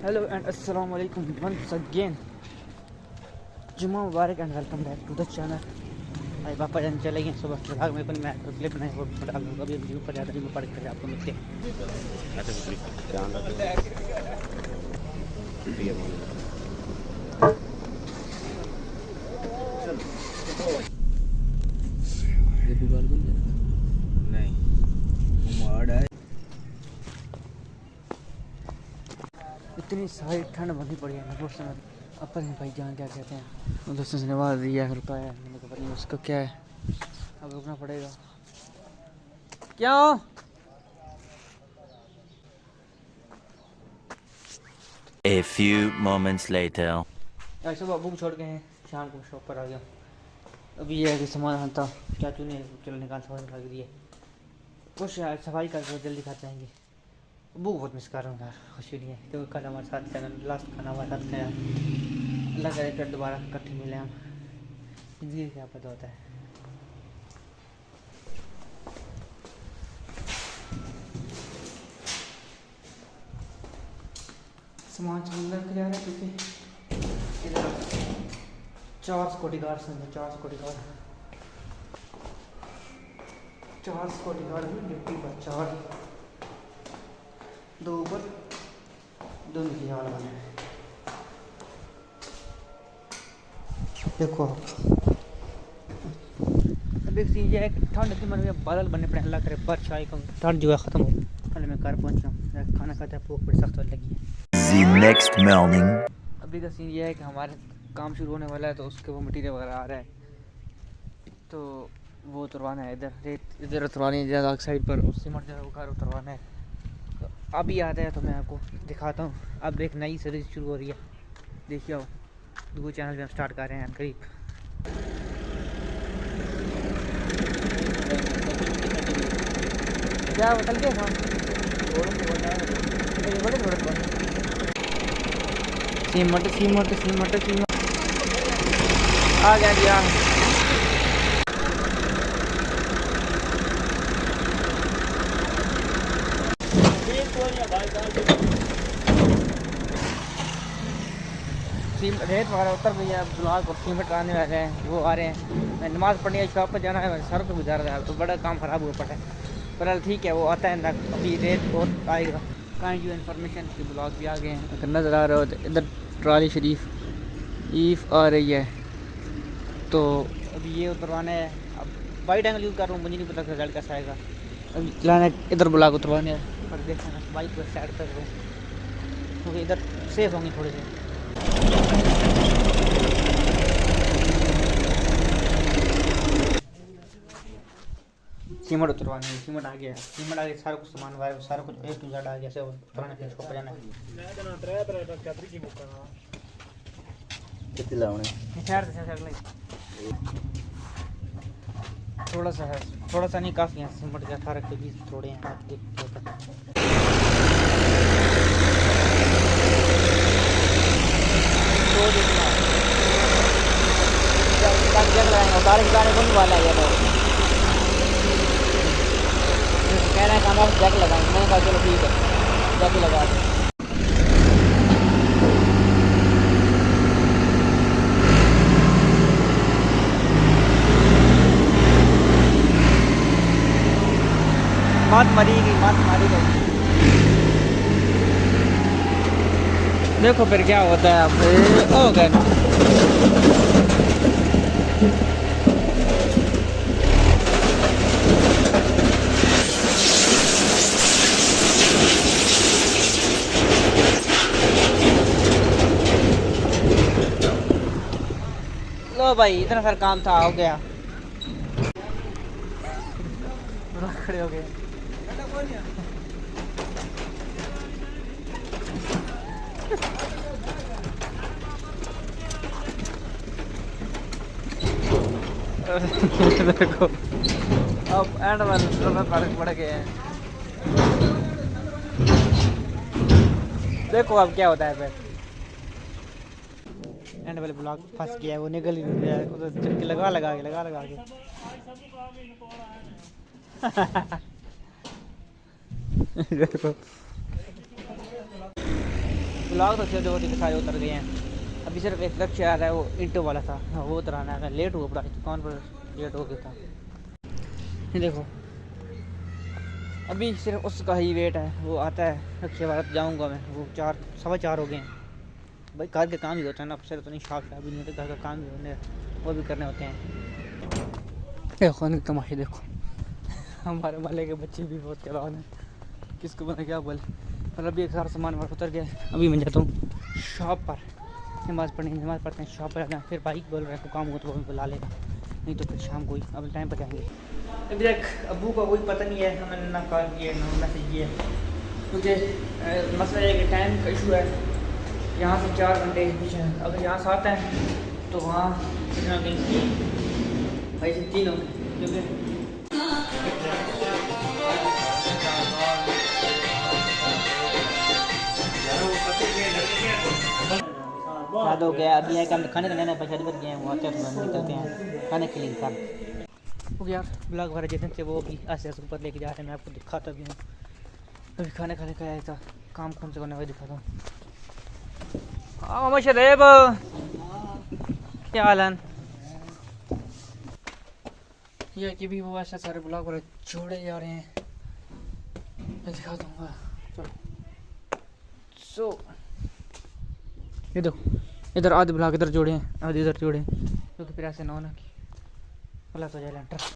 Hello and assalamu alaikum once again. जुम्मा मुबारक and welcome back to the channel. भाई पापा जान चले गए सुबह फिलहाल मेरे को मैं क्लिप बनाई वो भी डाल दूँगा। अभी व्यू पर ज़्यादा मैं पढ़ कर आपको मिलते हैं। इतनी सारी ठंड बनी पड़ी है ना बहुत समय अपन भाई जान क्या कहते हैं दोस्तों से नवाज दिया है रुकाया मैंने कहा पता नहीं उसका क्या है अब रुकना पड़ेगा। क्यों A few moments later. यार सुबह बुक छोड़ गए हैं शाम को शॉप पर आ गया। अभी ये है कि सामान था चाचू ने चलो निकाल सामान रख दिए कुछ यार सफाई करके जल्दी खाते आएंगे। बुक बहुत मिस कर रहा हूँ यार खुशी नहीं है क्योंकि कल हमारे साथ चैनल लास्ट खाना हमारे साथ खाया। अल्लाह करे फिर दोबारा इकट्ठे मिले हम जिंदगी क्या पता होता है। सामान अंदर के जा रहे हैं क्योंकि इधर 4 सिक्योरिटी गार्ड हैं 4 सिक्योरिटी गार्ड ड्यूटी पर 4 2 ऊपर 2 नीचे जाने वाले हैं। देखो अब एक सीन ये है कि ठंड इतनी मन में बादल बनने पड़े अल्लाह करे बारिश आए ठंड जो है ख़त्म हो। कल मैं घर पहुँचा हूँ खाना खाता है भूख बड़ी सख्त होने लगी है। Next morning. अभी का सीन ये है कि हमारे काम शुरू होने वाला है तो उसके वो मटीरियल वगैरह आ रहा है तो वो उतरवाना है इधर रेत इधर उतरवानी है ज़्यादा साइड पर उस सीमेंट जो है वो घर उतरवाना है। तो अभी आता है तो मैं आपको दिखाता हूँ। अब एक नई सीरीज शुरू हो रही है देखिए आओ दूसरे चैनल पे हम स्टार्ट कर रहे हैं करीब। क्या बदल गया काम सीमट आ गया भैया। रेत वगैरह उतर गई है ब्लॉक और सीमेंट आने वाले हैं वो आ रहे हैं। मैं नमाज़ पढ़ने शॉप पर जाना है सर को गुजार रहा है तो बड़ा काम ख़राब हुआ पड़ा है पर ठीक है वो आता है ना अभी रेत और आएगा। काइंड यू इन्फॉर्मेशन के ब्लॉग भी आ गए हैं अगर नज़र आ रहा हो तो इधर ट्राली शरीफ ईफ आ रही है तो अभी ये उतरवाना है। अब वाइड एंगल यूज़ कर रहा हूँ मुझे नहीं पता रिजल्ट कैसा आएगा। अभी लाना इधर ब्लॉक उतरवाने है पर देखना बाइक को साइड कर रहा हूँ क्योंकि इधर सेफ होंगे थोड़े से। सीमेंट उतरवाना है सीमेंट आ गया सीमेंट आ गया सारा कुछ सामान वायर सारा कुछ A to Z आ गया से उतरवाने के शॉप पर जाना है। कितने लाउने? थोड़ा सा है थोड़ा सा नहीं काफ़ी है सीमेंट के 18 के 20 थोड़े हैं आप देख लगाने को नहीं वाला है तो कह रहे हैं काम आप जैक लगाएंगे मैंने कहा चलो ठीक है जैक ही लगा दें। मत मारी गई देखो फिर क्या होता है अब हो गया लो भाई इतना सारा काम था हो गया खड़े हो गए। देखो अब एंड में फर्क पड़ गए हैं देखो अब क्या होता है फिर एंड वाले ब्लॉक फंस गया है वो निकल ही नहीं रहा है उधर चक्के लगा के देखो ब्लॉग तो थे, 2 दिन सारे उतर गए हैं। अभी सिर्फ एक लक्ष्य आ रहा है, वो ईंटों वाला था, वो उतराना है। मैं लेट हुआ पड़ा, दुकान पर लेट हो गया था। ये देखो अभी सिर्फ उसका ही वेट है, वो आता है लक्ष्य वाला, जाऊँगा मैं। वो 4 सवा 4 हो गए हैं भाई। घर के काम ही होता है ना, अफसर तो नहीं, शाख भी नहीं होते, घर का काम भी होने वो भी करने होते हैं। देखो इनके तमाशे देखो। हमारे वाले के बच्चे भी बहुत चलान हैं, किसको बना क्या बोले। और अभी एक सारा सामान वहाँ उतर गया। अभी मैं जाता हूँ शॉप पर नमाज़ पढ़ने, नमाज़ पढ़ते हैं, शॉप पर जाना। फिर बाइक बोल रहा है तो काम हो तो वो बुला लेगा, नहीं तो फिर शाम को ही अब टाइम पर जाएंगे। अभी तक अबू का कोई पता नहीं है, हमने ना कॉल किया ना मैसेज किया, क्योंकि मसला है कि टाइम का इशू है। यहाँ से 4 घंटे के पीछे, अगर यहाँ से आता है तो वहाँ कितना कहीं भाई से 3 होंगे, क्योंकि याद हो गया। अभी हम खाने का लेना पैसा बच गए हैं, वो आते हैं तो निकलते हैं खाने के लिए। खाना हो गया। ब्लॉग वाले जितने थे वो भी ऐसे ऐसे ऊपर लेके जा रहे हैं, मैं आपको दिखाता भी हूँ। अभी खाने खाने का आया था, काम कौन से करने का दिखाता हूँ। हाँ मशरेब, क्या हाल है? ये कि भी वो ऐसे सारे ब्लॉग वाले जोड़े जा रहे हैं, मैं दिखा दूँगा। चलो सो ये देखो, इधर आधे ब्लॉग इधर जोड़े हैं, आधे इधर जोड़े हैं, क्योंकि फिर ऐसे ना होना कि गलत हो जाए लेंटर।